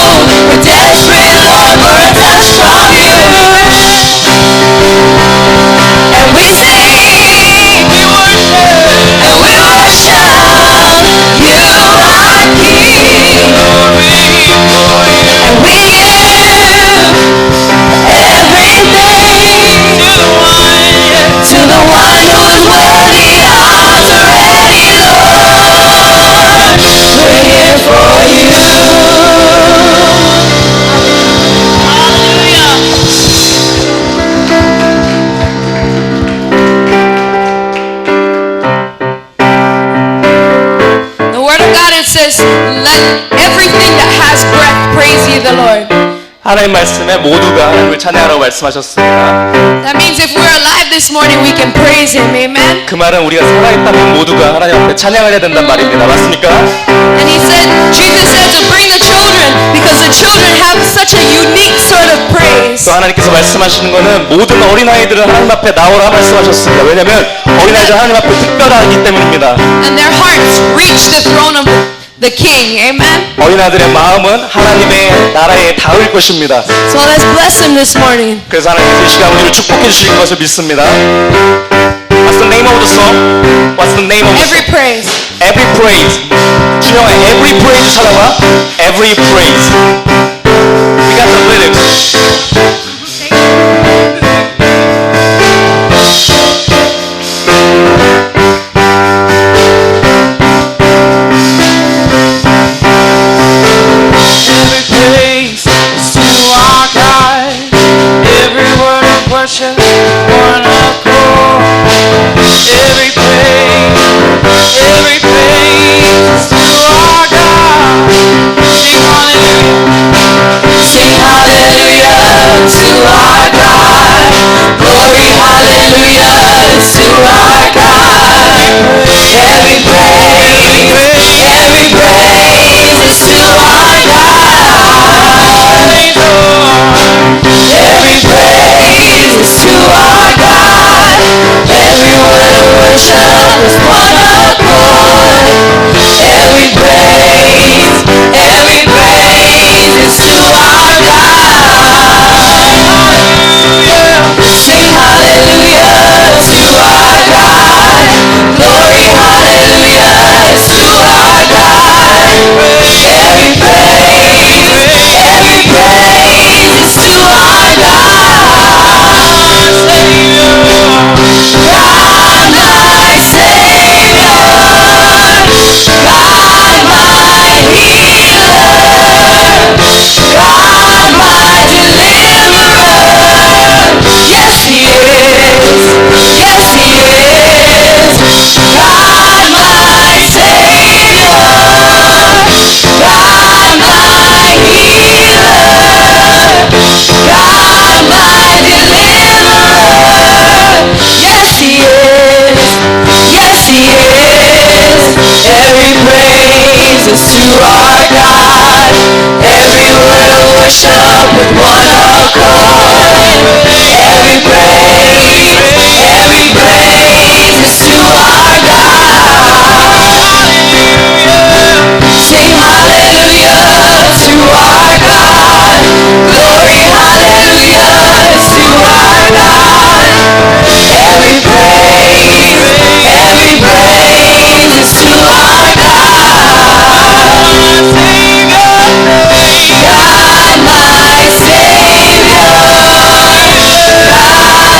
We're desperate, Lord, for a touch from you. And we sing, we worship, and we worship you, our King. And we give everything to the one who is worthy of the ready, Lord. We're here for you. The Word of God, it says, let everything that has breath praise ye the Lord. 하나님 말씀에 모두가 하나님을 찬양하라고 말씀하셨습니다. That means if we're alive this morning, we can praise Him. Amen. 그 말은 우리가 살아있다면 모두가 하나님 앞에 찬양을 해야 된단 말입니다. 맞습니까? And He said, Jesus said to bring the children because the children have such a unique sort of praise. 또 하나님께서 말씀하시는 것은 모든 어린아이들은 하나님 앞에 나오라 말씀하셨습니다. 왜냐하면 어린아이들은 하나님 앞에 특별하기 때문입니다. And their hearts reach the throne of the King. Amen. 어린아이들의 마음은 하나님의 나라에 닿을 것입니다. So let's bless Him this morning. 그래서 하나님께서 이 시간 우리를 축복해 주실 것을 믿습니다. What's the name of the song? What's the name of the Every song? praise. Every praise. 준영아, every praise 찾아봐. Every praise. We got the lyrics. Worship, one accord. Every praise is to our God. Sing hallelujah to our God. Glory, hallelujah to our God. Every praise is to our God. Every praise is to our God. Every word of worship is one accord. Every praise is to our God. Sing hallelujah to our God. Glory, hallelujah to our God. Every praise is to our God. God my Savior, God my healer, God my deliverer. Yes, He is. Yes, He is. God my Savior, God my healer, God my deliverer. Yes, He is. Yes, He is. Every praise is to our God. Every word of worship with one accord. Every praise is to our God. Sing hallelujah to our God. Glory, hallelujah to our God. Every praise is to our God. God my Savior, God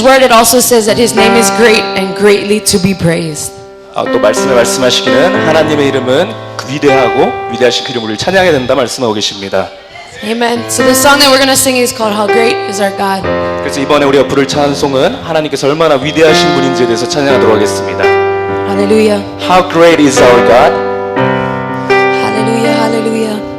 His word it also says that His name is great and greatly to be praised. 또 말씀에 말씀하시기는 하나님의 이름은 위대하고 위대하신 그 이름을 찬양해야 된다 말씀하고 계십니다. Amen. So the song that we're going to sing is called How Great is Our God. 그래서 이번에 우리가 부를 찬송은 하나님께서 얼마나 위대하신 분인지에 대해서 찬양하도록 하겠습니다. Hallelujah. How great is our God? Hallelujah. Hallelujah.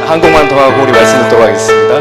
한 곡만 더 하고 우리 말씀 듣도록 하겠습니다.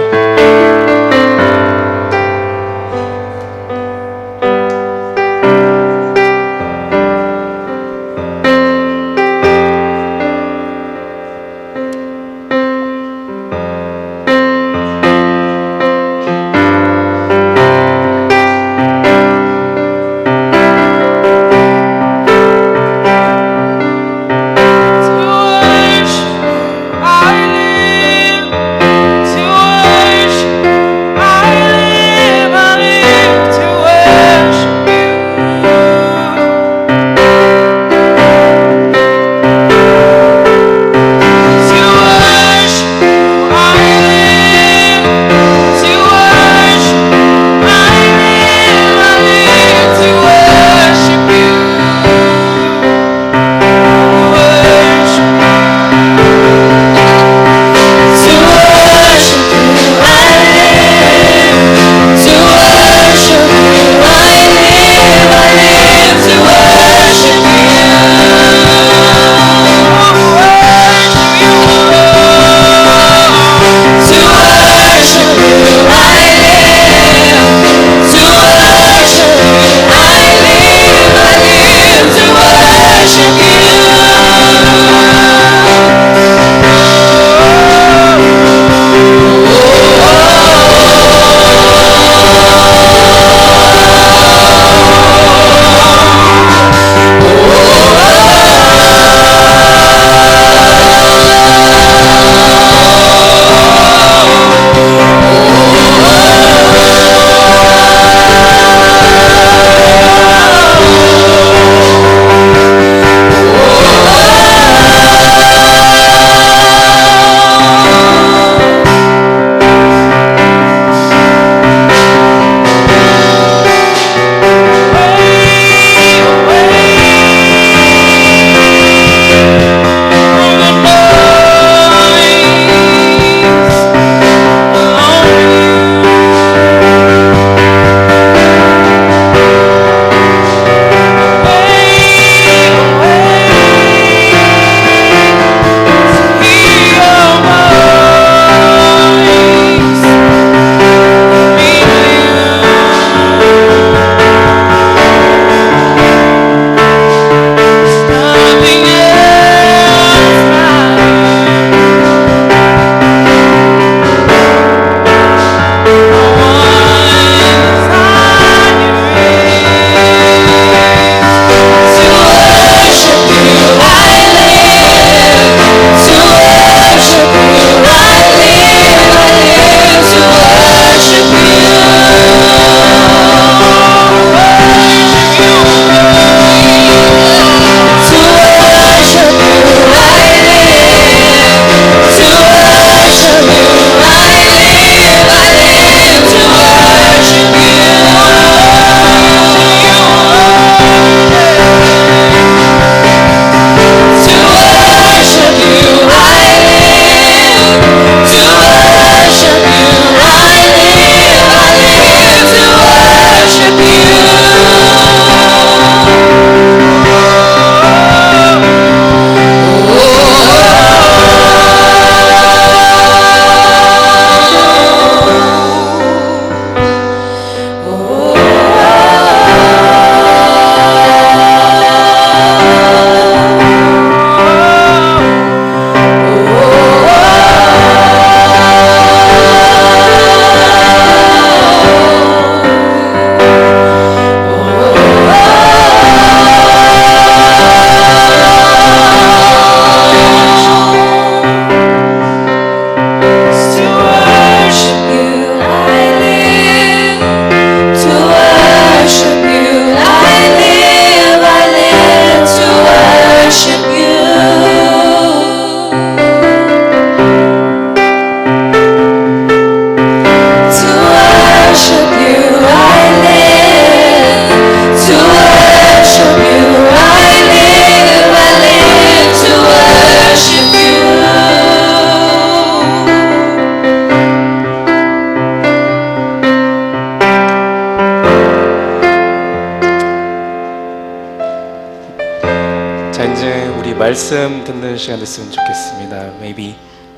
말씀 듣는 시간 됐으면 좋겠습니다. Maybe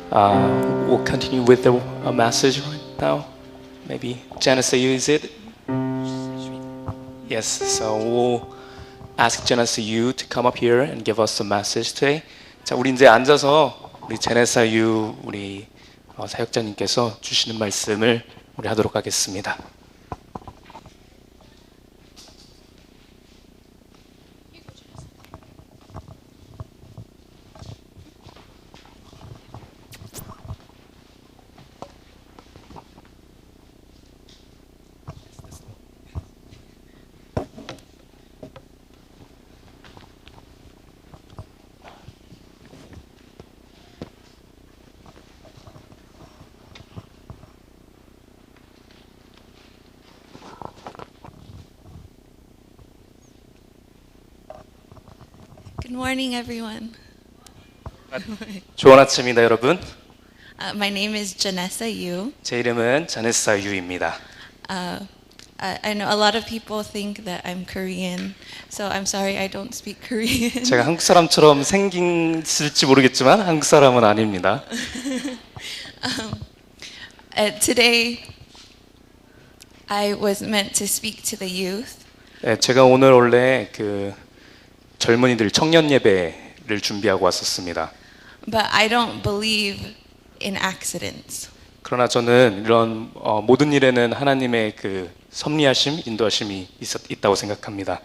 we'll continue with the message right now. Maybe Janice, is it? Yes. So we'll ask Janice Yu to come up here and give us a message today. 자, 우리 이제 앉아서 우리 제네사 유 우리 사역자님께서 주시는 말씀을 우리 하도록 하겠습니다. Good morning, everyone. 좋은 아침입니다, 여러분. My name is Janessa Yu. 제 이름은 자네사 유입니다. I know a lot of people think that I'm Korean, so I'm sorry I don't speak Korean. 제가 한국 사람처럼 생긴지 모르겠지만 한국 사람은 아닙니다. Today, I was meant to speak to the youth, 네, 제가 오늘 원래 그 젊은이들 청년 예배를 준비하고 왔었습니다. but I don't believe in accidents. 그러나 저는 이런 모든 일에는 하나님의 그 섭리하심, 인도하심이 있다고 생각합니다.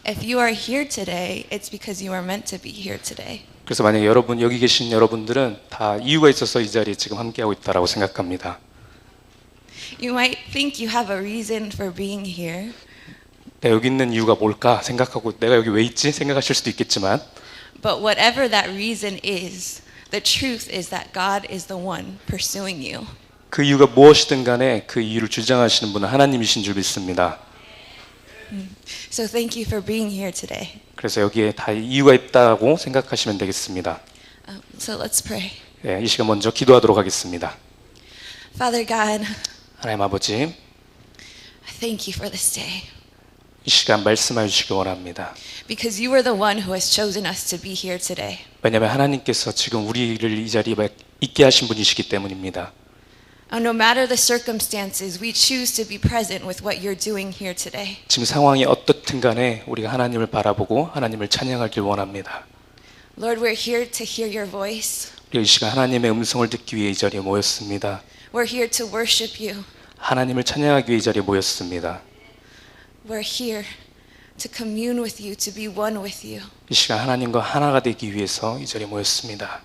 If you are here today, it's because you are meant to be here today. 그래서 만약 여러분 여기 계신 여러분들은 다 이유가 있어서 이 자리에 지금 함께하고 있다라고 생각합니다. You might think you have a reason for being here, 내가 여기 있는 이유가 뭘까 생각하고 내가 여기 왜 있지 생각하실 수도 있겠지만 but whatever that reason is, the truth is that God is the one pursuing you. 그 이유가 무엇이든 간에 그 이유를 주장하시는 분은 하나님이신 줄 믿습니다. So thank you for being here today. 그래서 여기에 다 이유가 있다고 생각하시면 되겠습니다. So let's pray. 네, 이 시간 먼저 기도하도록 하겠습니다. Father God, 하나님 아버지, I thank you for this day. 이 시간 말씀하여 주시기 원합니다. Because you are the one who has chosen us to be here today. 왜냐하면 하나님께서 지금 우리를 이 자리에 있게 하신 분이시기 때문입니다. No matter the circumstances, we choose to be present with what you're doing here today. 지금 상황이 어떻든 간에 우리가 하나님을 바라보고 하나님을 찬양하길 원합니다. Lord, we're here to hear your voice. 우리가 이 시간 하나님의 음성을 듣기 위해 이 자리에 모였습니다. We're here to worship you. 하나님을 찬양하기 위해 이 자리에 모였습니다. We're here to commune with you, to be one with you. 이 시간 하나님과 하나가 되기 위해서 이 자리에 모였습니다.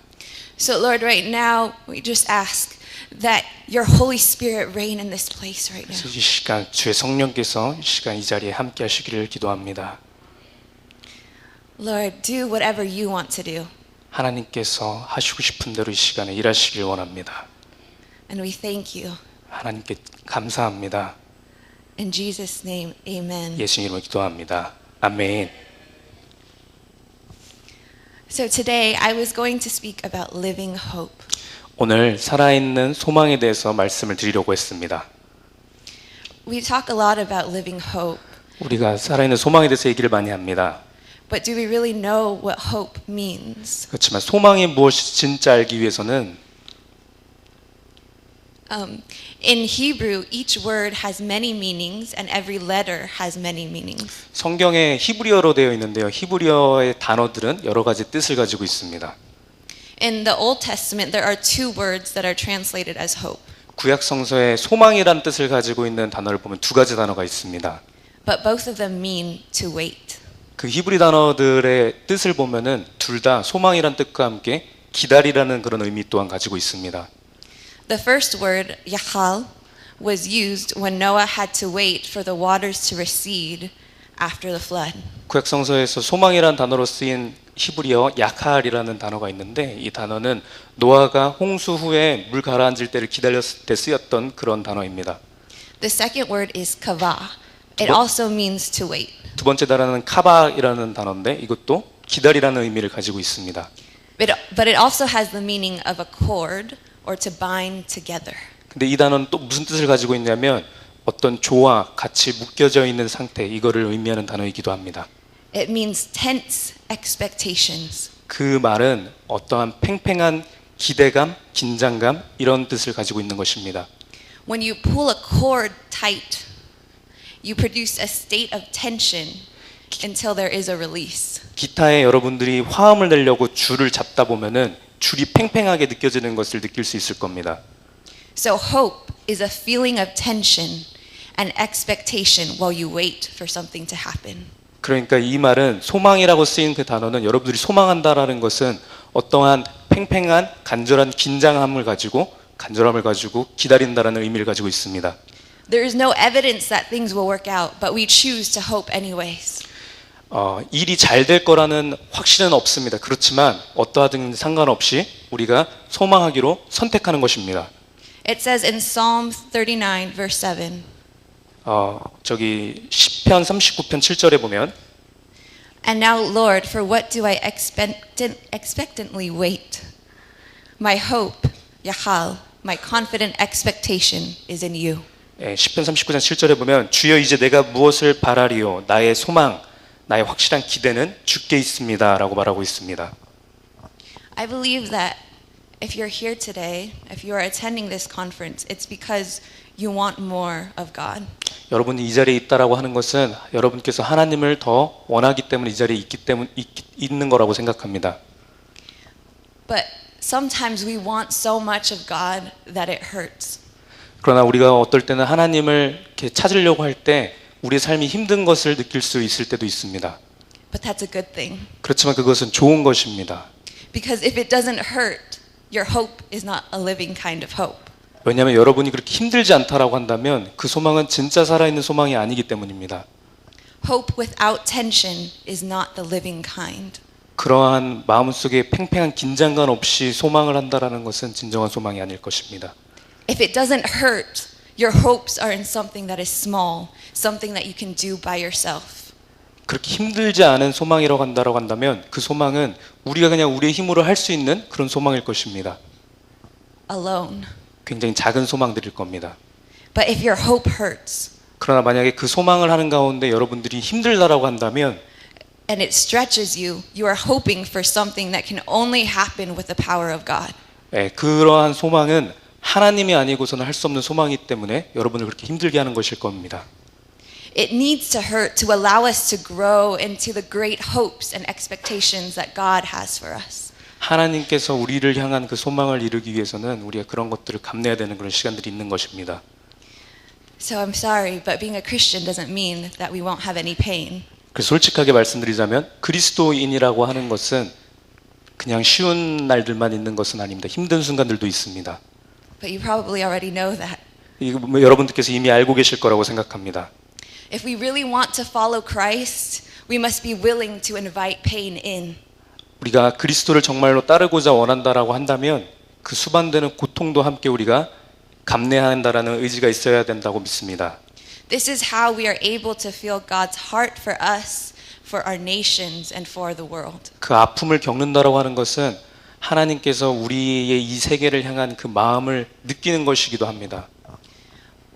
So Lord, right now, we just ask that your Holy Spirit reign in this place right 그래서 now. 이 시간 주의 성령께서 이 시간 이 자리에 함께 하시기를 기도합니다. Lord, do whatever you want to do. 하나님께서 하시고 싶은 대로 이 시간에 일하시길 원합니다. And we thank you. 하나님께 감사합니다. In Jesus' name, amen. 예수 이름으로 기도합니다. 아멘. So today I was going to speak about living hope. 오늘 살아있는 소망에 대해서 말씀을 드리려고 했습니다. We talk a lot about living hope, 우리가 살아있는 소망에 대해서 얘기를 많이 합니다. but do we really know what hope means? 그렇지만 소망이 무엇인지 진짜 알기 위해서는 In Hebrew, each word has many meanings and every letter has many meanings. 성경에 히브리어로 되어 있는데요. 히브리어의 단어들은 여러 가지 뜻을 가지고 있습니다. In the Old Testament, there are two words that are translated as hope, 구약 성서에 소망이란 뜻을 가지고 있는 단어를 보면 두 가지 단어가 있습니다. but both of them mean to wait. 그 히브리 단어들의 뜻을 보면은 둘 다 소망이란 뜻과 함께 기다리라는 그런 의미 또한 가지고 있습니다. The first word, yachal, was used when Noah had to wait for the waters to recede after the flood. 구약 성서에서 소망이란 단어로 쓰인 히브리어 야칼이라는 단어가 있는데 이 단어는 노아가 홍수 후에 물 가라앉을 때를 기다렸을 때 쓰였던 그런 단어입니다. The second word is kavah. It also means to wait. 두 번째 단어는 카바이라는 단어인데 이것도 기다리라는 의미를 가지고 있습니다. But it also has the meaning of a cord or to bind together. 근데 이 단어는 또 무슨 뜻을 가지고 있냐면 어떤 조와 같이 묶여져 있는 상태 이거를 의미하는 단어이기도 합니다. It means tense expectations. 그 말은 어떠한 팽팽한 기대감, 긴장감 이런 뜻을 가지고 있는 것입니다. When you pull a cord tight, you produce a state of tension until there is a release. 기타에 여러분들이 화음을 내려고 줄을 잡다 보면은 줄이 팽팽하게 느껴지는 것을 느낄 수 있을 겁니다. So hope is a feeling of tension and expectation while you wait for something to happen. 그러니까 이 말은 소망이라고 쓰인 그 단어는 여러분들이 소망한다라는 것은 어떠한 팽팽한 간절한 긴장함을 가지고 기다린다라는 의미를 가지고 있습니다. There is no evidence that things will work out, but we choose to hope anyways. 일이 잘 될 거라는 확신은 없습니다. 그렇지만 어떠하든 상관없이 우리가 소망하기로 선택하는 것입니다. It says in Psalm 39 verse 7. 저기 시편 39편 7절에 보면 And now, Lord, for what do I expectantly wait? My hope, Yahal, my confident expectation is in you. 시편 39장 7절에 보면 주여 이제 내가 무엇을 바라리요 나의 소망 나의 확실한 기대는 주께 있습니다라고 말하고 있습니다. I believe that if you're here today, if you are attending this conference, it's because you want more of God. 여러분이 이 자리에 있다라고 하는 것은 여러분께서 하나님을 더 원하기 때문에 이 자리에 있는 거라고 생각합니다. But sometimes we want so much of God that it hurts. 그러나 우리가 어떨 때는 하나님을 이렇게 찾으려고 할 때 우리의 삶이 힘든 것을 느낄 수 있을 때도 있습니다. But that's a good thing. 그렇지만 그것은 좋은 것입니다. Because if it doesn't hurt, your hope is not a living kind of hope. 왜냐하면 여러분이 그렇게 힘들지 않다라고 한다면 그 소망은 진짜 살아있는 소망이 아니기 때문입니다. Hope without tension is not the living kind. 그러한 마음속에 팽팽한 긴장감 없이 소망을 한다라는 것은 진정한 소망이 아닐 것입니다. If it doesn't hurt, your hopes are in something that is small, something that you can do by yourself. 그렇게 힘들지 않은 소망이라고 한다면 그 소망은 우리가 그냥 우리의 힘으로 할 수 있는 그런 소망일 것입니다. Alone. 굉장히 작은 소망들일 겁니다. But if your hope hurts, 그러나 만약에 그 소망을 하는 가운데 여러분들이 힘들다라고 한다면 and it stretches you, you are hoping for something that can only happen with the power of God. 그러한 소망은 하나님이 아니고서는 할 수 없는 소망이기 때문에 여러분을 그렇게 힘들게 하는 것일 겁니다. It needs to hurt to allow us to grow into the great hopes and expectations that God has for us. 하나님께서 우리를 향한 그 소망을 이루기 위해서는 우리가 그런 것들을 감내해야 되는 그런 시간들이 있는 것입니다. So I'm sorry, but being a Christian doesn't mean that we won't have any pain. 그래서 솔직하게 말씀드리자면 그리스도인이라고 하는 것은 그냥 쉬운 날들만 있는 것은 아닙니다. 힘든 순간들도 있습니다. But you probably already know that. 이거 여러분들께서 이미 알고 계실 거라고 생각합니다. If we really want to follow Christ, we must be willing to invite pain in. 우리가 그리스도를 정말로 따르고자 원한다라고 한다면 그 수반되는 고통도 함께 우리가 감내한다라는 의지가 있어야 된다고 믿습니다. This is how we are able to feel God's heart for us, for our nations, and for the world. 그 아픔을 겪는다라고 하는 것은 하나님께서 우리의 이 세계를 향한 그 마음을 느끼는 것이기도 합니다.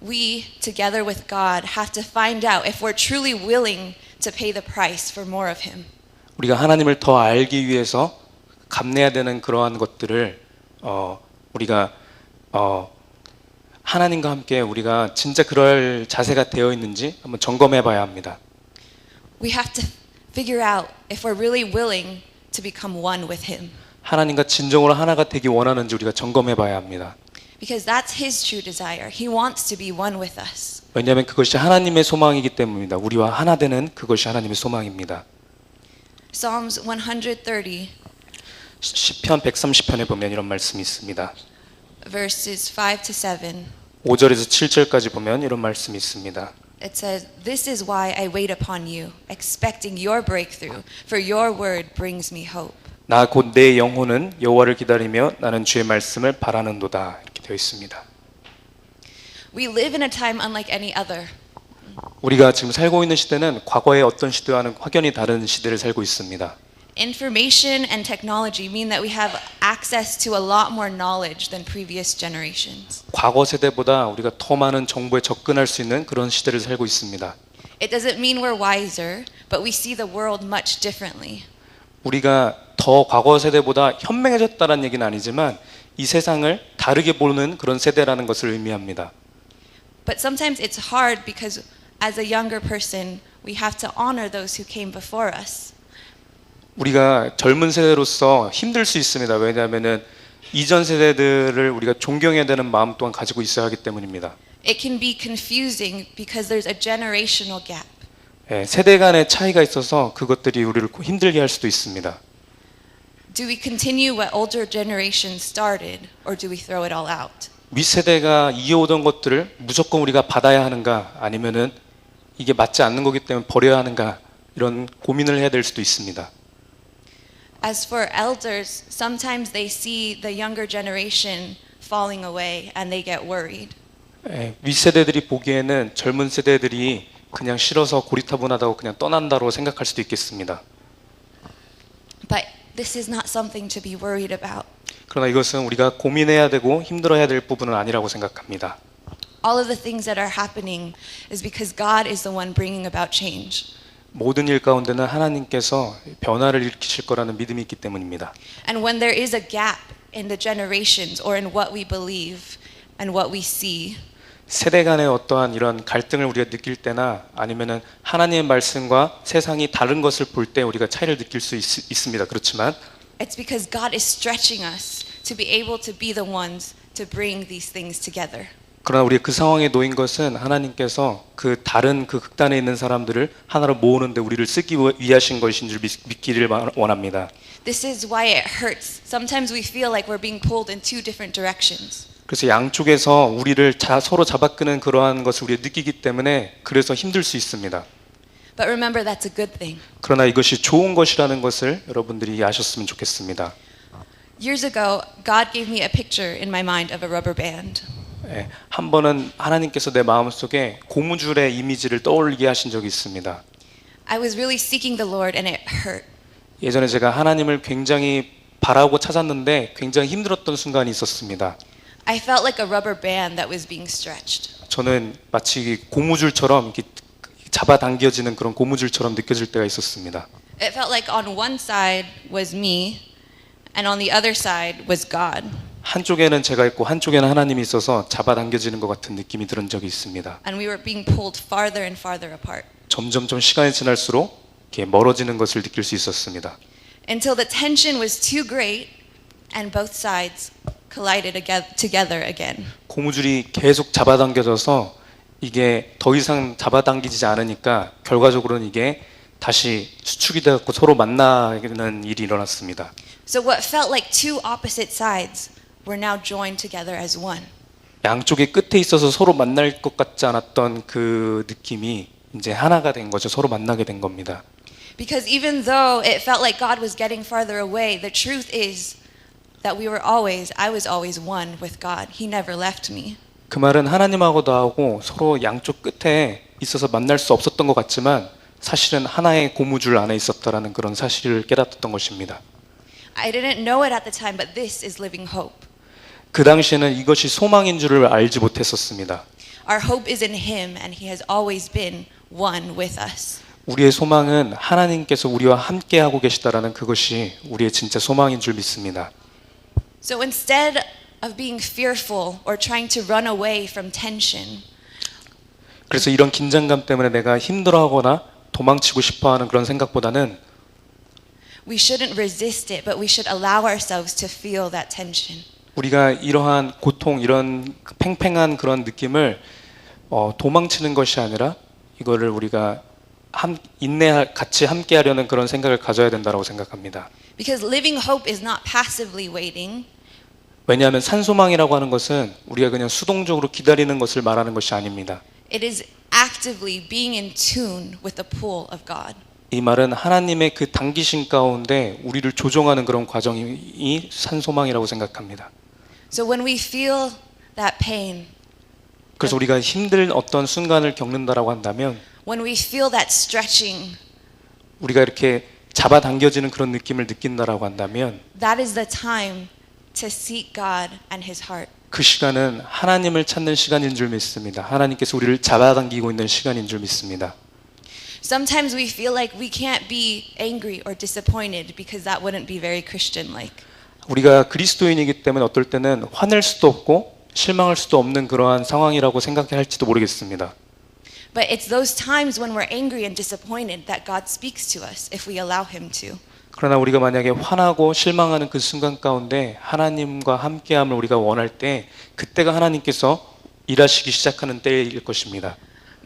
We, together with God, have to find out if we're truly willing to pay the price for more of Him. 우리가 하나님을 더 알기 위해서 감내해야 되는 그러한 것들을 우리가 하나님과 함께 우리가 진짜 그럴 자세가 되어 있는지 한번 점검해 봐야 합니다. We have to figure out if we're really willing to become one with Him. 하나님과 진정으로 하나가 되기 원하는지 우리가 점검해 봐야 합니다. Because that's His true desire. He wants to be one with us. 왜냐하면 그것이 하나님의 소망이기 때문입니다. 우리와 하나 되는 그것이 하나님의 소망입니다. Psalms 130 시편 130편에 보면 이런 말씀이 있습니다. verses 5 to 7. 5절에서 7절까지 보면 이런 말씀이 있습니다. It says, "This is why I wait upon you, expecting your breakthrough, for your word brings me hope." 나 곧 내 영혼은 여호와를 기다리며 나는 주의 말씀을 바라는도다. 이렇게 되어 있습니다. We live in a time unlike any other. 우리가 지금 살고 있는 시대는 과거의 어떤 시대와는 확연히 다른 시대를 살고 있습니다. Information and technology mean that we have access to a lot more knowledge than previous generations. 과거 세대보다 우리가 더 많은 정보에 접근할 수 있는 그런 시대를 살고 있습니다. It doesn't mean we're wiser, but we see the world much differently. 우리가 더 과거 세대보다 현명해졌다는 얘기는 아니지만 이 세상을 다르게 보는 그런 세대라는 것을 의미합니다. But sometimes it's hard because as a younger person, we have to honor those who came before us. 우리가 젊은 세대로서 힘들 수 있습니다. 왜냐하면은 이전 세대들을 우리가 존경해야 되는 마음 또한 가지고 있어야 하기 때문입니다. It can be confusing because there's a generational gap. 세대 간의 차이가 있어서 그것들이 우리를 힘들게 할 수도 있습니다. Do we continue what older generations started, or do we throw it all out? 윗세대가 이어오던 것들을 무조건 우리가 받아야 하는가 아니면은 이게 맞지 않는 거기 때문에 버려야 하는가 이런 고민을 해야 될 수도 있습니다. As for elders, sometimes they see the younger generation falling away and they get worried. 윗세대들이 보기에는 젊은 세대들이 그냥 싫어서 고리타분하다고 그냥 떠난다고 생각할 수도 있겠습니다. But this is not something to be worried about. 그러나 이것은 우리가 고민해야 되고 힘들어야 될 부분은 아니라고 생각합니다. All of the things that are happening is because God is the one bringing about change. 모든 일 가운데는 하나님께서 변화를 일으키실 거라는 믿음이 있기 때문입니다. And when there is a gap in the generations or in what we believe and what we see, 세대 간의 어떠한 이런 갈등을 우리가 느낄 때나 아니면은 하나님의 말씀과 세상이 다른 것을 볼 때 우리가 차이를 느낄 수 있습니다. 그렇지만 it's because God is stretching us to be able to be the ones to bring these things together. 그러나 우리가 그 상황에 놓인 것은 하나님께서 그 다른 그 극단에 있는 사람들을 하나로 모으는데 우리를 쓰기 위하신 것인 줄 믿기를 원합니다. This is why it hurts. Sometimes we feel like we're being pulled in two different directions. 그래서 양쪽에서 우리를 서로 잡아끄는 그러한 것을 우리가 느끼기 때문에 그래서 힘들 수 있습니다. But remember, that's a good thing. 그러나 이것이 좋은 것이라는 것을 여러분들이 아셨으면 좋겠습니다. Years ago, God gave me a picture in my mind of a rubber band. 한 번은 하나님께서 내 마음속에 고무줄의 이미지를 떠올리게 하신 적이 있습니다. I was really seeking the Lord and it hurt. 예전에 제가 하나님을 굉장히 바라고 찾았는데 굉장히 힘들었던 순간이 있었습니다. I felt like a rubber band that was being stretched. 저는 마치 고무줄처럼 이렇게 잡아당겨지는 그런 고무줄처럼 느껴질 때가 있었습니다. It felt like on one side was me and on the other side was God. 한쪽에는 제가 있고 한쪽에는 하나님이 있어서 잡아당겨지는 것 같은 느낌이 들은 적이 있습니다. And we were being pulled farther and farther apart. 점점 시간이 지날수록 이렇게 멀어지는 것을 느낄 수 있었습니다. Until the tension was too great and both sides collided together again. 고무줄이 계속 잡아당겨져서 이게 더 이상 잡아당기지 않으니까 결과적으로는 이게 다시 수축이 되고 서로 만나는 일이 일어났습니다. So what felt like two opposite sides were now joined together as one. 양쪽의 끝에 있어서 서로 만날 것 같지 않았던 그 느낌이 이제 하나가 된 거죠. 서로 만나게 된 겁니다. Because even though it felt like God was getting farther away, the truth is that I was always one with God. He never left me. 그 말은 하나님하고도 하고 서로 양쪽 끝에 있어서 만날 수 없었던 것 같지만 사실은 하나의 고무줄 안에 있었다라는 그런 사실을 깨닫던 것입니다. I didn't know it at the time, but this is living hope. 그 당시에는 이것이 소망인 줄을 알지 못했었습니다. Our hope is in Him, and He has always been one with us. 우리의 소망은 하나님께서 우리와 함께하고 계시다라는 그것이 우리의 진짜 소망인 줄 믿습니다. So instead of being fearful or trying to run away from tension, 그래서 이런 긴장감 때문에 내가 힘들어하거나 도망치고 싶어하는 그런 생각보다는 we shouldn't resist it, but we should allow ourselves to feel that tension. 우리가 이러한 고통, 이런 팽팽한 그런 느낌을 도망치는 것이 아니라 이거를 우리가 같이 함께하려는 그런 생각을 가져야 된다고 생각합니다. Because living hope is not passively waiting. 왜냐하면 산소망이라고 하는 것은 우리가 그냥 수동적으로 기다리는 것을 말하는 것이 아닙니다. It is actively being in tune with the pull of God. 이 말은 하나님의 그 당기신 가운데 우리를 조종하는 그런 과정이 산소망이라고 생각합니다. So when we feel that pain, 그래서 우리가 힘든 어떤 순간을 겪는다라고 한다면 when we feel that stretching, 우리가 이렇게 잡아당겨지는 그런 느낌을 느낀다라고 한다면 that is the time to seek God and His heart. 그 시간은 하나님을 찾는 시간인 줄 믿습니다. 하나님께서 우리를 잡아당기고 있는 시간인 줄 믿습니다. Sometimes we feel like we can't be angry or disappointed because that wouldn't be very Christian-like. 우리가 그리스도인이기 때문에 어떨 때는 화낼 수도 없고 실망할 수도 없는 그러한 상황이라고 생각할지도 모르겠습니다. But it's those times when we're angry and disappointed that God speaks to us if we allow Him to. 그러나 우리가 만약에 화나고 실망하는 그 순간 가운데 하나님과 함께함을 우리가 원할 때 그때가 하나님께서 일하시기 시작하는 때일 것입니다.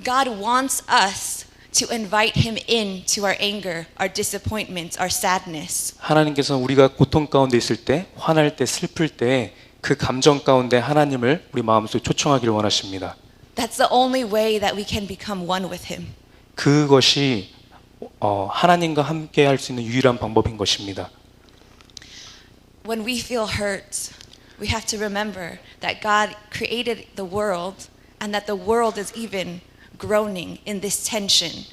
God wants us to invite Him into our anger, our disappointments, our sadness. 하나님께서는 우리가 고통 가운데 있을 때, 화날 때, 슬플 때 그 감정 가운데 하나님을 우리 마음속에 초청하기를 원하십니다. That's the only way that we can become one with Him. 그것이 하나님과 함께 할 수 있는 유일한 방법인 것입니다. When we feel hurt, we have to remember that God created the world and that the world is even groaning in this tension.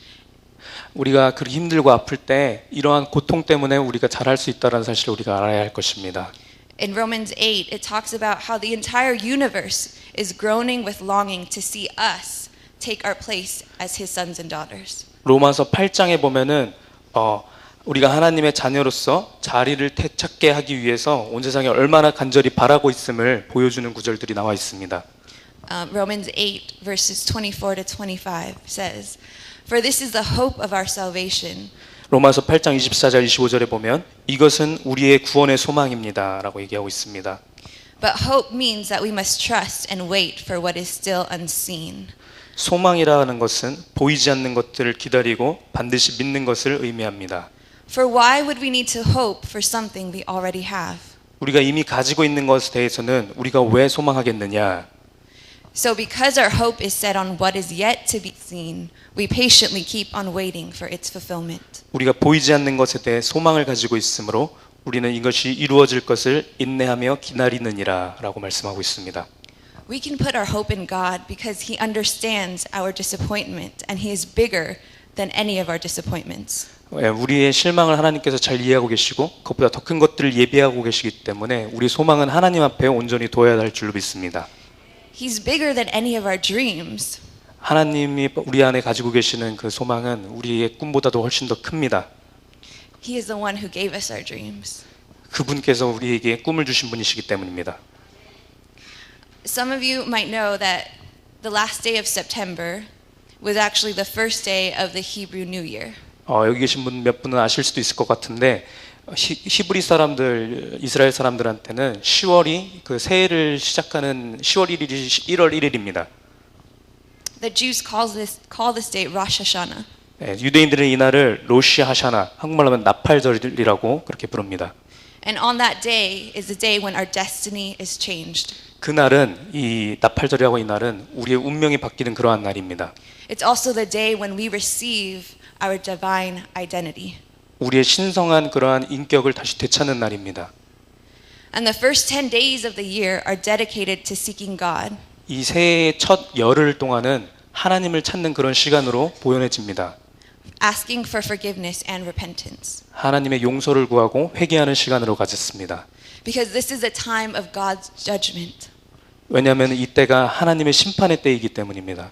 우리가 그렇게 힘들고 아플 때 이러한 고통 때문에 우리가 잘할 수 있다는 사실을 우리가 알아야 할 것입니다. In Romans 8, it talks about how the entire universe is groaning with longing to see us take our place as His sons and daughters. 로마서 8장에 보면은 우리가 하나님의 자녀로서 자리를 되찾게 하기 위해서 온 세상에 얼마나 간절히 바라고 있음을 보여주는 구절들이 나와 있습니다. Romans 8, verses 24 to 25 says, For this is the hope of our salvation. 로마서 8장 24절 25절에 보면 이것은 우리의 구원의 소망입니다 라고 얘기하고 있습니다. But hope means that we must trust and wait for what is still unseen. 소망이라는 것은 보이지 않는 것들을 기다리고 반드시 믿는 것을 의미합니다. For why would we need to hope for something we already have? 우리가 이미 가지고 있는 것에 대해서는 우리가 왜 소망하겠느냐? So because our hope is set on what is yet to be seen, we patiently keep on waiting for its fulfillment. 우리가 보이지 않는 것에 대해 소망을 가지고 있으므로 우리는 이것이 이루어질 것을 인내하며 기다리느니라 라고 말씀하고 있습니다. We can put our hope in God because He understands our disappointment and He is bigger than any of our disappointments. 우리의 실망을 하나님께서 잘 이해하고 계시고 그것보다 더 큰 것들을 예비하고 계시기 때문에 우리 소망은 하나님 앞에 온전히 둬야 할 줄로 믿습니다. He's bigger than any of our dreams. 하나님이 우리 안에 가지고 계시는 그 소망은 우리의 꿈보다도 훨씬 더 큽니다. He is the one who gave us our dreams. 그분께서 우리에게 꿈을 주신 분이시기 때문입니다. Some of you might know that the last day of September was actually the first day of the Hebrew New Year. 여기 계신 분 몇 분은 아실 수도 있을 것 같은데 히브리 사람들, 이스라엘 사람들한테는 10월이 그 새해를 시작하는 10월 1일이 1월 1일입니다. The Jews call this day Rosh Hashanah. 유대인들은 이날을 로시 하샤나, 한국말로 하면 나팔절이라고 그렇게 부릅니다. And on that day is the day when our destiny is changed. 그날은 이 나팔절이라고 이 날은 우리의 운명이 바뀌는 그러한 날입니다. It's also the day when we receive our divine identity. 우리의 신성한 그러한 인격을 다시 되찾는 날입니다. And the first 10 days of the year are dedicated to seeking God. 이 새해의 첫 열흘 동안은 하나님을 찾는 그런 시간으로 보여집니다. Asking for forgiveness and repentance. 하나님의 용서를 구하고 회개하는 시간으로 가졌습니다. Because this is a time of God's judgment. 왜냐하면 이때가 하나님의 심판의 때이기 때문입니다.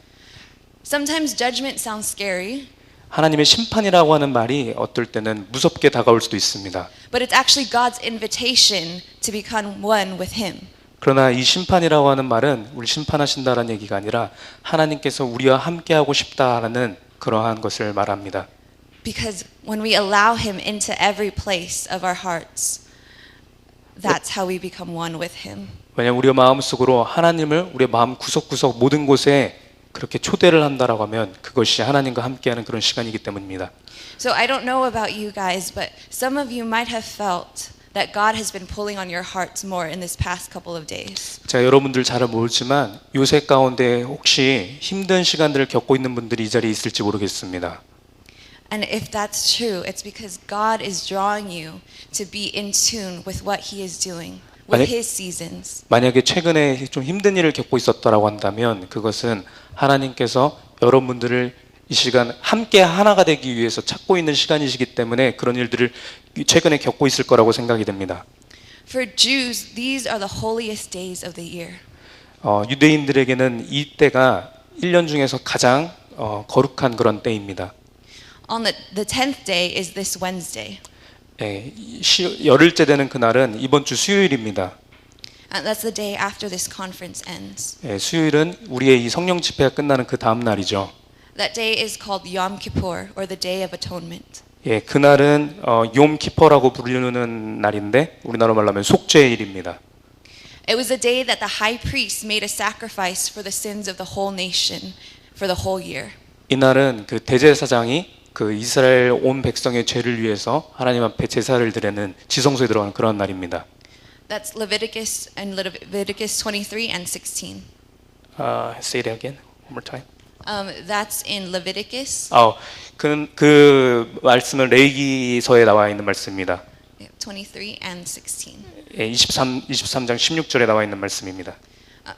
Sometimes judgment sounds scary. 하나님의 심판이라고 하는 말이 어떨 때는 무섭게 다가올 수도 있습니다. But it's actually God's invitation to become one with Him. 그러나 이 심판이라고 하는 말은 우리 심판하신다라는 얘기가 아니라 하나님께서 우리와 함께하고 싶다라는 그러한 것을 말합니다. Because when we allow Him into every place of our hearts, that's how we become one with Him. 왜냐하면 우리의 마음속으로 하나님을 우리의 마음 구석구석 모든 곳에 그렇게 초대를 한다라고 하면 그것이 하나님과 함께하는 그런 시간이기 때문입니다. So I don't know about you guys, but some of you might have felt that God has been pulling on your hearts more in this past couple of days. 제가 여러분들 잘 모르지만 요새 가운데 혹시 힘든 시간들을 겪고 있는 분들이 이 자리에 있을지 모르겠습니다. And if that's true, it's because God is drawing you to be in tune with what He is doing, with His seasons. 만약에 최근에 좀 힘든 일을 겪고 있었다라고 한다면 그것은 하나님께서 여러분들을 이 시간 함께 하나가 되기 위해서 찾고 있는 시간이시기 때문에 그런 일들을 최근에 겪고 있을 거라고 생각이 됩니다. For Jews, these are the holiest days of the year. 유대인들에게는 이 때가 1년 중에서 가장 거룩한 그런 때입니다. On the 10th day is this Wednesday. 예, 열흘째 되는 그날은 이번 주 수요일입니다. And that's the day after this conference ends. 예, 수요일은 우리의 이 성령 집회가 끝나는 그 다음 날이죠. That day is called Yom Kippur, or the Day of Atonement. 예, 그날은 욤 키퍼라고 부르는 날인데 우리나라로 말하면 속죄일입니다. It was the day that the high priest made a sacrifice for the sins of the whole nation for the whole year. 이날은 그 대제사장이 그 이스라엘 온 백성의 죄를 위해서 하나님 앞에 제사를 드리는 지성소에 들어가는 그런 날입니다. That's Leviticus and Leviticus 23 and 16. Say it again, one more time. That's in Leviticus 그 말씀은 레위기서에 나와 있는 말씀입니다. 23 and 16. 예, 23장 16절에 나와 있는 말씀입니다.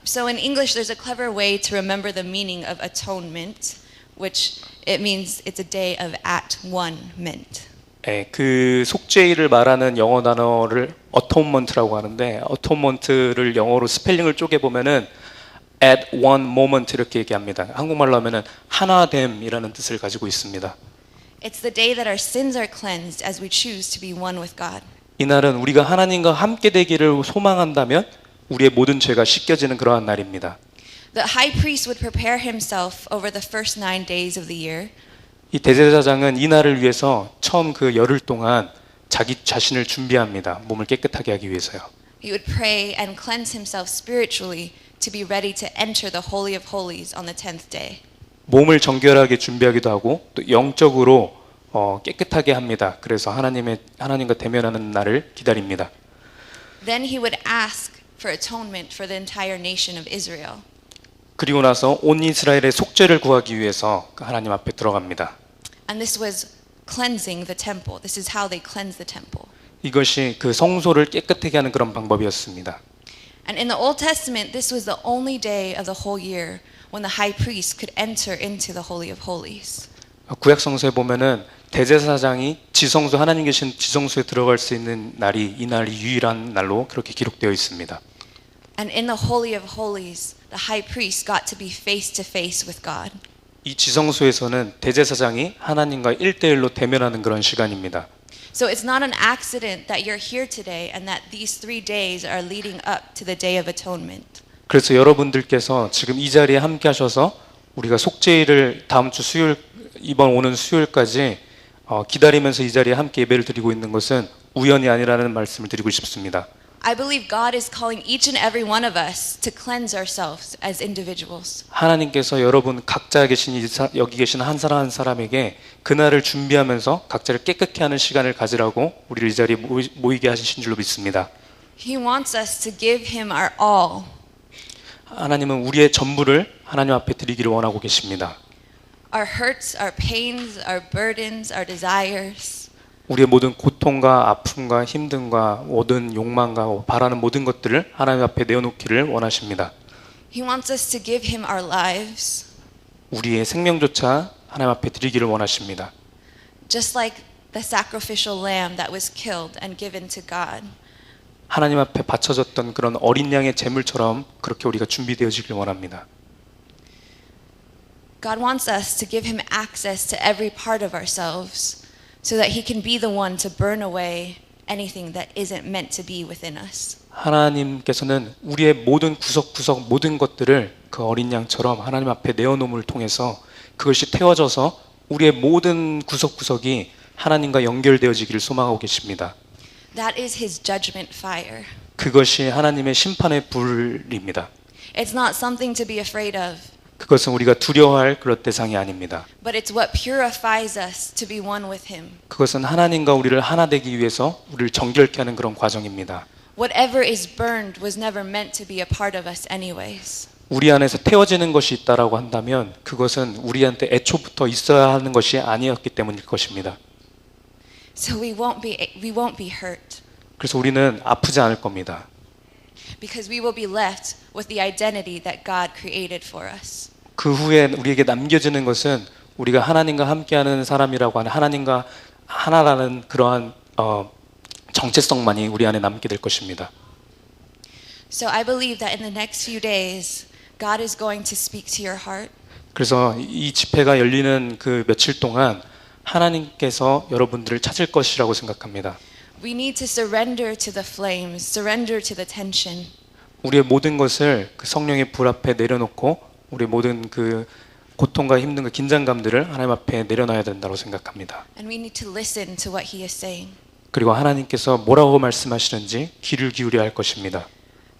So in English, there's a clever way to remember the meaning of atonement, which it means it's a day of at-one-ment. 예, 그 속죄일을 말하는 영어 단어를 atonement라고 하는데 atonement를 영어로 스펠링을 쪼개 보면은 at one moment 이렇게 얘기합니다. 한국말로 하면은 하나됨이라는 뜻을 가지고 있습니다. It's the day that our sins are cleansed as we choose to be one with God. 이날은 우리가 하나님과 함께 되기를 소망한다면 우리의 모든 죄가 씻겨지는 그러한 날입니다. The high priest would prepare himself over the first 9 days of the year. 이 대제사장은 이 날을 위해서 처음 그 열흘 동안 자기 자신을 준비합니다. 몸을 깨끗하게 하기 위해서요. He would pray and cleanse himself spiritually to be ready to enter the Holy of Holies on the 10th day. 몸을 정결하게 준비하기도 하고 또 영적으로 깨끗하게 합니다. 그래서 하나님과 대면하는 날을 기다립니다. Then he would ask for atonement for the entire nation of Israel. 그리고 나서 온 이스라엘의 속죄를 구하기 위해서 하나님 앞에 들어갑니다. And this was cleansing the temple. This is how they cleansed the temple. 이것이 그 성소를 깨끗하게 하는 그런 방법이었습니다. And in the Old Testament, this was the only day of the whole year when the high priest could enter into the Holy of Holies. 구약 성서에 보면은 대제사장이 지성소 하나님 계신 지성소에 들어갈 수 있는 날이 이 날이 유일한 날로 그렇게 기록되어 있습니다. And in the Holy of Holies, the high priest got to be face to face with God. 이 지성소에서는 대제사장이 하나님과 1대1로 대면하는 그런 시간입니다. So it's not an accident that you're here today and that these 3 days are leading up to the Day of Atonement. 그래서 여러분들께서 지금 이 자리에 함께 하셔서 우리가 속죄일을 다음 주 수요일 이번 오는 수요일까지 기다리면서 이 자리에 함께 예배를 드리고 있는 것은 우연이 아니라는 말씀을 드리고 싶습니다. I believe God is calling each and every one of us to cleanse ourselves as individuals. 하나님께서 여러분 각자 여기 계신 한 사람 한 사람에게 그날을 준비하면서 각자를 깨끗게 하는 시간을 가지라고 우리를 이 자리에 모이게 하신 줄로 믿습니다. He wants us to give him our all. 하나님은 우리의 전부를 하나님 앞에 드리기를 원하고 계십니다. Our hurts, our pains, our burdens, our desires. 우리의 모든 고통과 아픔과 힘듦과 모든 욕망과 바라는 모든 것들을 하나님 앞에 내어놓기를 원하십니다. He wants us to give him our lives. 우리의 생명조차 하나님 앞에 드리기를 원하십니다. Just like the sacrificial lamb that was killed and given to God. 하나님 앞에 바쳐졌던 그런 어린 양의 제물처럼 그렇게 우리가 준비되어지길 원합니다. God wants us to give him access to every part of ourselves so that he can be the one to burn away anything that isn't meant to be within us. 하나님께서는 우리의 모든 구석구석 모든 것들을 그 어린 양처럼 하나님 앞에 내어놓음을 통해서 그것이 태워져서 우리의 모든 구석구석이 하나님과 연결되어지기를 소망하고 계십니다. That is his judgment fire. 그것이 하나님의 심판의 불입니다. It's not something to be afraid of, 그것은 우리가 두려워할 그런 대상이 아닙니다. but it's what purifies us to be one with him. 그것은 하나님과 우리를 하나 되기 위해서 우리를 정결케 하는 그런 과정입니다. Whatever is burned was never meant to be a part of us anyways. 우리 안에서 태워지는 것이 있다라고 한다면 그것은 우리한테 애초부터 있어야 하는 것이 아니었기 때문일 것입니다. So we won't be hurt 그래서 우리는 아프지 않을 겁니다. because we will be left with the identity that God created for us. 그 후에 우리에게 남겨지는 것은 우리가 하나님과 함께하는 사람이라고 하는 하나님과 하나라는 그러한 정체성만이 우리 안에 남게 될 것입니다. So I believe that in the next few days, God is going to speak to your heart. 그래서 이 집회가 열리는 그 며칠 동안 하나님께서 여러분들을 찾을 것이라고 생각합니다. We need to surrender to the flames, surrender to the tension. 우리의 모든 것을 그 성령의 불 앞에 내려놓고 우리 모든 그 고통과 힘든 그 긴장감들을 하나님 앞에 내려놔야 된다고 생각합니다. And we need to listen to what he is saying. 그리고 하나님께서 뭐라고 말씀하시는지 귀를 기울여야 할 것입니다.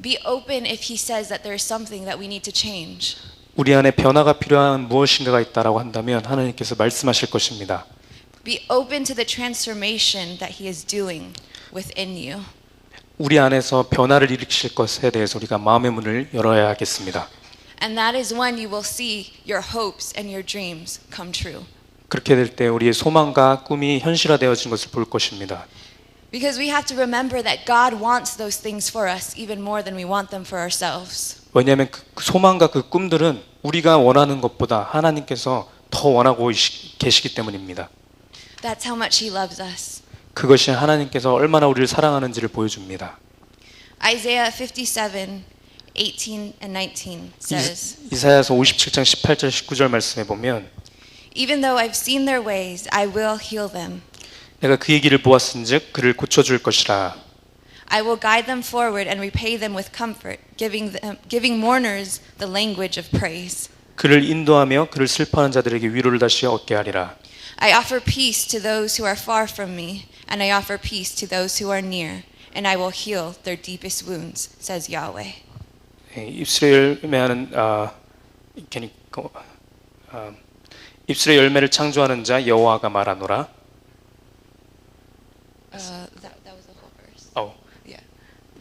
Be open if he says that there is something that we need to change. 우리 안에 변화가 필요한 무엇인가가 있다라고 한다면 하나님께서 말씀하실 것입니다. Be open to the transformation that he is doing within you. 우리 안에서 변화를 일으키실 것에 대해서 우리가 마음의 문을 열어야 하겠습니다. And that is when you will see your hopes and your dreams come true. 그렇게 될 때 우리의 소망과 꿈이 현실화되어진 것을 볼 것입니다. Because we have to remember that God wants those things for us even more than we want them for ourselves. 왜냐하면 그 소망과 그 꿈들은 우리가 원하는 것보다 하나님께서 더 원하고 계시기 때문입니다. That's how much he loves us. 그것이 하나님께서 얼마나 우리를 사랑하는지를 보여줍니다. Isaiah 57, 18 and 19 says, 이사야서 57장 18절 19절 말씀에 보면 Even though I've seen their ways, I will heal them. 내가 그의 길을 보았은즉 그를 고쳐줄 것이라. I will guide them forward and repay them with comfort, giving mourners the language of praise. 그를 인도하며 그를 슬퍼하는 자들에게 위로를 다시 얻게 하리라. I offer peace to those who are far from me, and I offer peace to those who are near, and I will heal their deepest wounds, says Yahweh. 입술의 열매하는 입술의 열매를 창조하는 자 여호와가 말하노라. That was the whole verse. Yeah.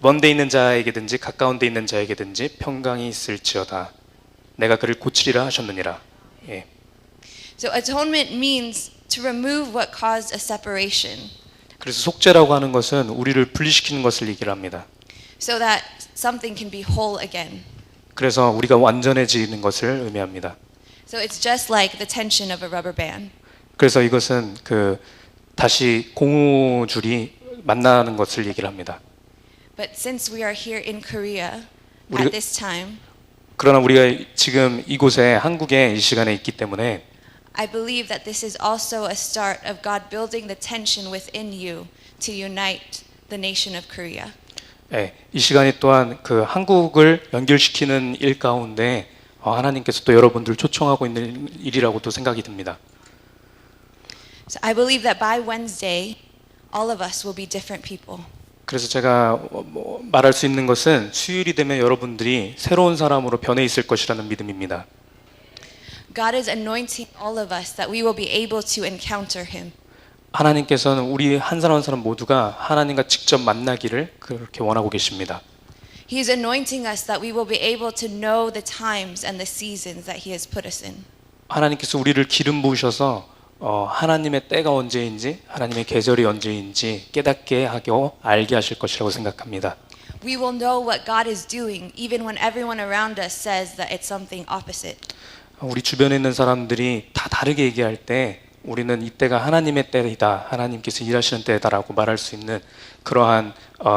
먼데 있는 자에게든지 가까운 데 있는 자에게든지 평강이 있을지어다. 내가 그를 고치리라 하셨느니라. 예. So atonement means to remove what caused a separation, 그래서 속죄라고 하는 것은 우리를 분리시키는 것을 얘기를 합니다. so that something can be whole again. 그래서 우리가 완전해지는 것을 의미합니다. So it's just like the tension of a rubber band. 그래서 이것은 그 다시 고무줄이 만나는 것을 얘기를 합니다. But since we are here in Korea 우리가- at this time, 그러나 우리가 지금 이곳에 한국에 이 시간에 있기 때문에 I believe that this is also a start of God building the tension within you to unite the nation of Korea. 예, 이 시간이 또한 그 한국을 연결시키는 일 가운데 하나님께서 또 여러분들을 초청하고 있는 일이라고 또 생각이 듭니다. So I believe that by Wednesday, all of us will be different people. 그래서 제가 말할 수 있는 것은 수요일이 되면 여러분들이 새로운 사람으로 변해 있을 것이라는 믿음입니다. God is anointing all of us that we will be able to encounter Him. 하나님께서는 우리 한 사람 한 사람 모두가 하나님과 직접 만나기를 그렇게 원하고 계십니다. He is anointing us that we will be able to know the times and the seasons that He has put us in. 하나님께서 우리를 기름 부으셔서 하나님의 때가 언제인지 하나님의 계절이 언제인지 깨닫게 하고 알게 하실 것이라고 생각합니다. We will know what God is doing even when everyone around us says that it's something opposite. 우리 주변에 있는 사람들이 다 다르게 얘기할 때 우리는 이때가 하나님의 때이다, 하나님께서 일하시는 때다라고 말할 수 있는 그러한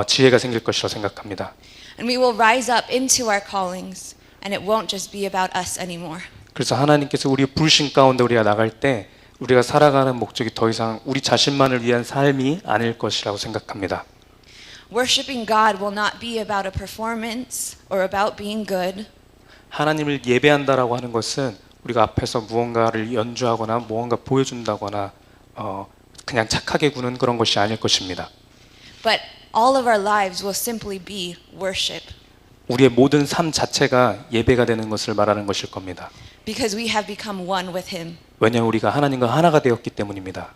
지혜가 생길 것이라고 생각합니다. And we will rise up into our callings and it won't just be about us anymore. 그래서 하나님께서 우리 부르신 가운데 우리가 나갈 때 우리가 살아가는 목적이 더 이상 우리 자신만을 위한 삶이 아닐 것이라고 생각합니다. Worshipping God will not be about a performance or about being good. 하나님을 예배한다라고 하는 것은 우리가 앞에서 무언가를 연주하거나 무언가 보여준다거나 그냥 착하게 구는 그런 것이 아닐 것입니다. But all of our lives will simply be worship 우리의 모든 삶 자체가 예배가 되는 것을 말하는 것일 겁니다. because we have become one with Him. 왜냐하면 우리가 하나님과 하나가 되었기 때문입니다.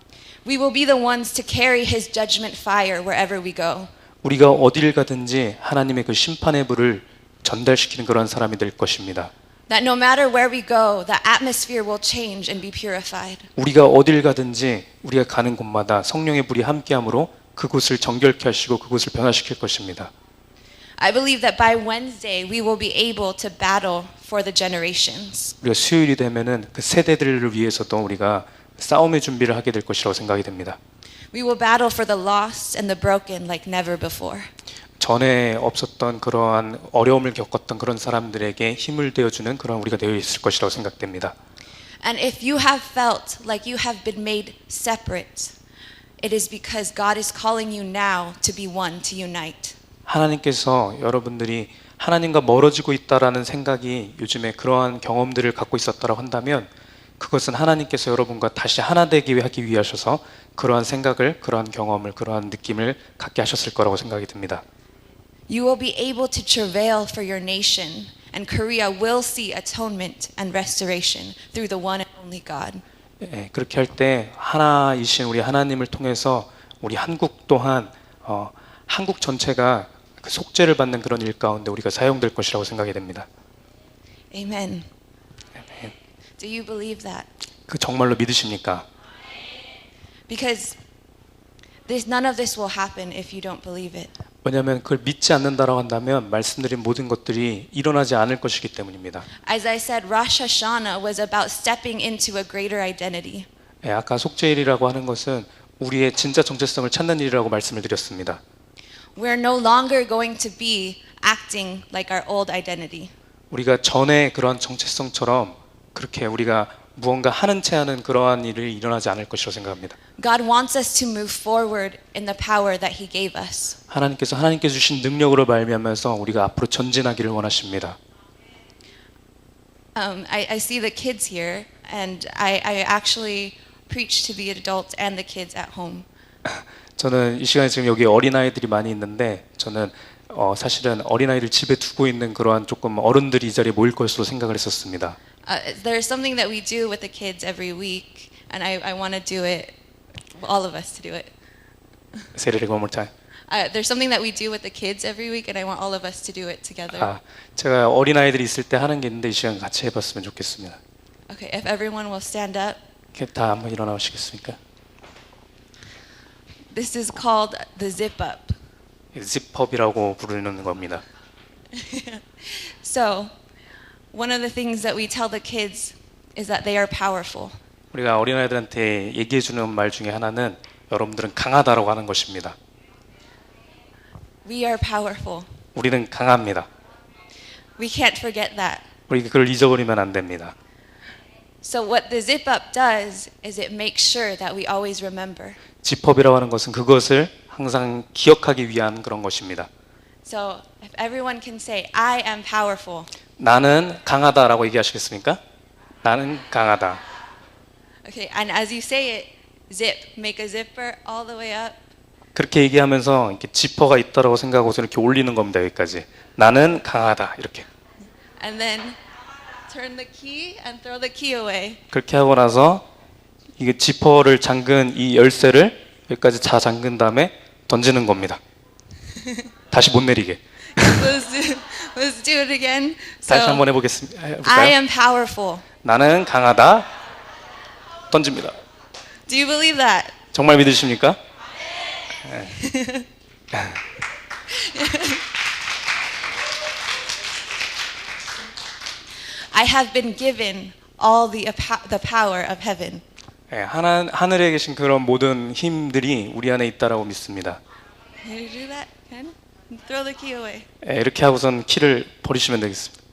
We will be the ones to carry His judgment fire wherever we go. 우리가 어디를 가든지 하나님의 그 심판의 불을 전달시키는 그런 사람이 될 것입니다. That no matter where we go, the atmosphere will change and be purified. 우리가 어딜 가든지 우리가 가는 곳마다 성령의 불이 함께함으로 그곳을 정결케 하시고 그곳을 변화시킬 것입니다. I believe that by Wednesday we will be able to battle for the generations. 우리가 수요일이 되면은 그 세대들을 위해서도 우리가 싸움의 준비를 하게 될 것이라고 생각이 됩니다. We will battle for the lost and the broken like never before. 전에 없었던 그러한 어려움을 겪었던 그런 사람들에게 힘을 되어주는 그런 우리가 되어 있을 것이라고 생각됩니다. And if you have felt like you have been made separate, it is because God is calling you now to be one, to unite. 하나님께서 여러분들이 하나님과 멀어지고 있다라는 생각이 요즘에 그러한 경험들을 갖고 있었다고 한다면 그것은 하나님께서 여러분과 다시 하나 되게 하기 위하셔서 그러한 생각을, 그러한 경험을, 그러한 느낌을 갖게 하셨을 거라고 생각이 듭니다. You will be able to travail for your nation, and Korea will see atonement and restoration through the one and only God. 예, 그렇게 할 때 하나이신 우리 하나님을 통해서 우리 한국 또한 한국 전체가 그 속죄를 받는 그런 일 가운데 우리가 사용될 것이라고 생각이 됩니다. Amen. Do you believe that? 그 정말로 믿으십니까? Because none of this will happen if you don't believe it. 왜냐하면 그걸 믿지 않는다라고 한다면 말씀드린 모든 것들이 일어나지 않을 것이기 때문입니다. As I said, Rosh Hashanah was about stepping into a greater identity. 예, 아까 속죄일이라고 하는 것은 우리의 진짜 정체성을 찾는 일이라고 말씀을 드렸습니다. We're no longer going to be acting like our old identity. 우리가 전에 그러한 정체성처럼 그렇게 우리가 무언가 하는 채 하는 그러한 일이 일어나지 않을 것이라고 생각합니다. God wants us to move forward in the power that He gave us. 하나님께서 하나님께 주신 능력으로 말미암아서 우리가 앞으로 전진하기를 원하십니다. I see the kids here, and I actually preach to the adults and the kids at home. 저는 이 시간에 지금 여기 어린아이들이 많이 있는데 저는 사실은 어린아이들 집에 두고 있는 그러한 조금 어른들이 이 자리에 모일 것으로 생각을 했었습니다. There's something that we do with the kids every week, and I want to do it, all of us to do it. Say it one more time. There's something that we do with the kids every week, and I want all of us to do it together. 제가 어린아이들이 있을 때 하는 게 있는데 이 시간 같이 해봤으면 좋겠습니다. Okay, if everyone will stand up. 이렇게 다 한번 일어나시겠습니까? This is called the zip up. zip업이라고 부르는 겁니다. So, one of the things that we tell the kids is that they are powerful. 우리가 어린아이들한테 얘기해 주는 말 중에 하나는 여러분들은 강하다라고 하는 것입니다. We are powerful. 우리는 강합니다. We can't forget that. 우리 그걸 잊어버리면 안 됩니다. So what the zip up does is it makes sure that we always remember. zip업이라고 하는 것은 그것을 항상 기억하기 위한 그런 것입니다. So if everyone can say, I am powerful. 나는 강하다라고 얘기하시겠습니까? 나는 강하다. Okay, and as you say it, zip, make a zipper all the way up. 그렇게 얘기하면서 이렇게 지퍼가 있다라고 생각하고서 이렇게 올리는 겁니다. 여기까지. 나는 강하다. 이렇게. And then turn the key and throw the key away. 그렇게 하고 나서 이게 지퍼를 잠근 이 열쇠를 여기까지 다 잠근 다음에 던지는 겁니다. 다시 못 내리게. Let's do it again. 다시 한번 해보겠습니다. I 해볼까요? am powerful. 나는 강하다. 던집니다. Do you believe that? 정말 믿으십니까? I have been given all the power of heaven. 하늘에 계신 그런 모든 힘들이 우리 안에 있다라고 믿습니다. Can you do that? Can? Throw the key away. 이렇게 하고선 키를 버리시면 되겠습니다.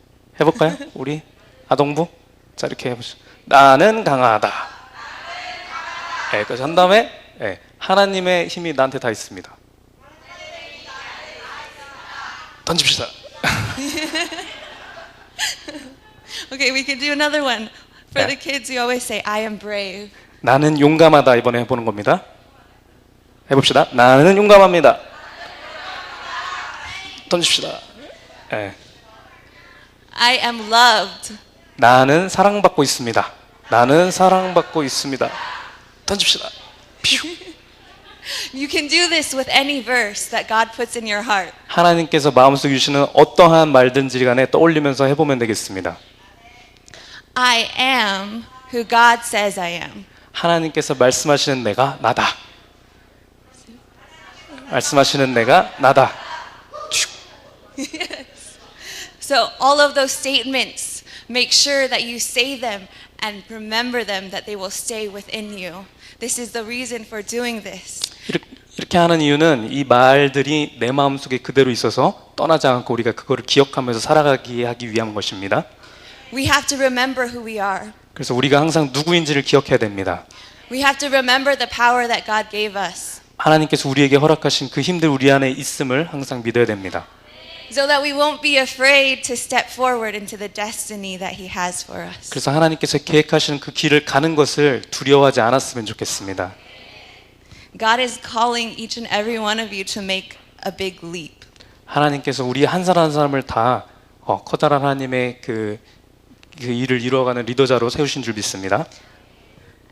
해볼까요? 우리 아동부? 자 이렇게 해보시죠. 나는 강하다. 그래서 한 다음에 하나님의 힘이 나한테 다 있습니다. 던집시다. Okay, we can do another one. For the kids, we always say, I am brave. 나는 용감하다. 이번에 해보는 겁니다. 해봅시다. 나는 용감합니다. 던집시다. I am loved. 나는 사랑받고 있습니다. 나는 사랑받고 있습니다. 던집시다. You can do this with any verse that God puts in your heart. 하나님께서 마음속에 주시는 어떠한 말든지 간에 떠올리면서 해보면 되겠습니다. I am who God says I am. 하나님께서 말씀하시는 내가 나다. 말씀하시는 내가 나다. So all of those statements, make sure that you say them and remember them that they will stay within you. This is the reason for doing this. 이렇게 하는 이유는 이 말들이 내 마음속에 그대로 있어서 떠나지 않고 우리가 그거를 기억하면서 살아가게 하기 위한 것입니다. We have to remember who we are. 그래서 우리가 항상 누구인지를 기억해야 됩니다. We have to remember the power that God gave us 하나님께서 우리에게 허락하신 그 힘들 우리 안에 있음을 항상 믿어야 됩니다. so that we won't be afraid to step forward into the destiny that He has for us. 그래서 하나님께서 계획하시는 그 길을 가는 것을 두려워하지 않았으면 좋겠습니다. God is calling each and every one of you to make a big leap. 하나님께서 우리 한 사람 한 사람을 다 커다란 하나님의 그 일을 이루어가는 리더자로 세우신 줄 믿습니다.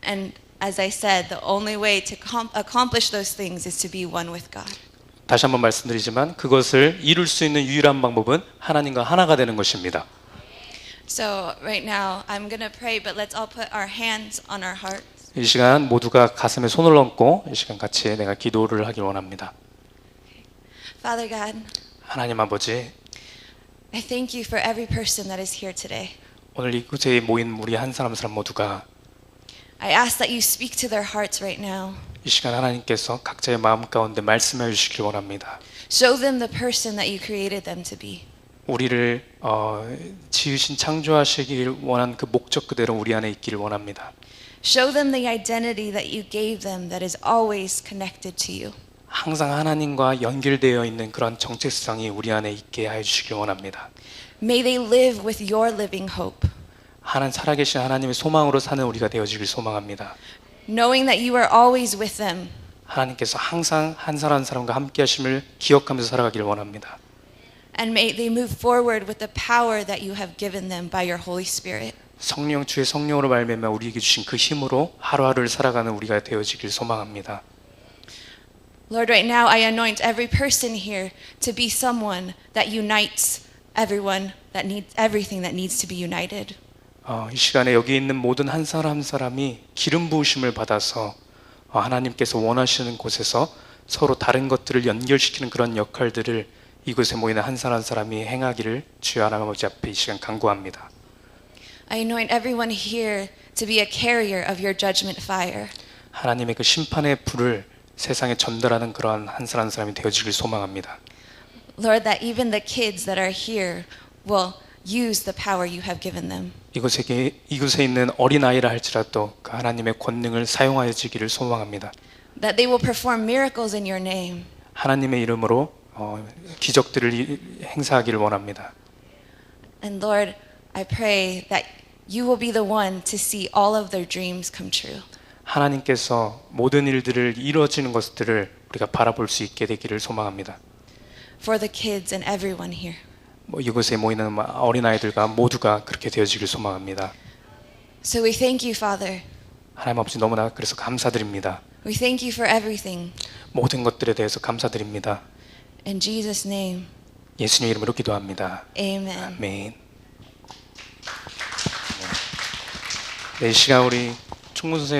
And as I said, the only way to accomplish those things is to be one with God. 다시 한번 말씀드리지만 그것을 이룰 수 있는 유일한 방법은 하나님과 하나가 되는 것입니다. So right now, I'm going to pray, but let's all put our hands on our hearts. 이 시간 모두가 가슴에 손을 얹고 이 시간 같이 내가 기도를 하길 원합니다. Father God, 하나님 아버지, I thank you for every person that is here today. 오늘 이곳에 모인 우리 한 사람 모두가 I ask that you speak to their hearts right now. 이 시간 하나님께서 각자의 마음 가운데 말씀해 주시길 원합니다. Show them the person that you created them to be. 우리를 지으신 창조하시길 원한 그 목적 그대로 우리 안에 있기를 원합니다. Show them the identity that you gave them that is always connected to you. 항상 하나님과 연결되어 있는 그런 정체성이 우리 안에 있게 하여 주시길 원합니다. May they live with your living hope, 하나님 살아계신 하나님의 소망으로 사는 우리가 되어지길 소망합니다. knowing that you are always with them. 하나님께서 항상 한 사람 한 사람과 함께 하심을 기억하면서 살아가길 원합니다. And may they move forward with the power that you have given them by your Holy Spirit. 성령 주의 성령으로 말미암아 우리에게 주신 그 힘으로 하루하루를 살아가는 우리가 되어지길 소망합니다. Lord, right now I anoint every person here to be someone that unites everyone that needs everything that needs to be united. 이 시간에 여기 있는 모든 한 사람 한 사람이 기름 부으심을 받아서 하나님께서 원하시는 곳에서 서로 다른 것들을 연결시키는 그런 역할들을 이곳에 모이는 한 사람 한 사람이 행하기를 주여 하나님 아버지 앞에 이 시간 간구합니다. I anoint everyone here to be a carrier of your judgment fire. 하나님의 그 심판의 불을 세상에 전달하는 그러한 한 사람 한 사람이 되어지길 소망합니다. Lord, that even the kids that are here will use the power you have given them. 이곳에 있는 어린아이라 할지라도 그 하나님의 권능을 사용하여 지기를 소망합니다. That they will perform miracles in your name. 하나님의 이름으로 기적들을 행사하기를 원합니다. And Lord, I pray that you will be the one to see all of their dreams come true. 하나님께서 모든 일들을 이루어지는 것들을 우리가 바라볼 수 있게 되기를 소망합니다. For the kids and everyone here. 이곳에 모이는 어린아이들과 모두가 그렇게 되어지길 소망합니다. So we thank you, Father. 하나님 아버지 너무나 그래서 감사드립니다. We thank you for everything. 모든 것들에 대해서 감사드립니다. In Jesus' name, 예수님 이름으로 기도합니다. amen. 아멘. 네, 이 시간 우리 총무 선생님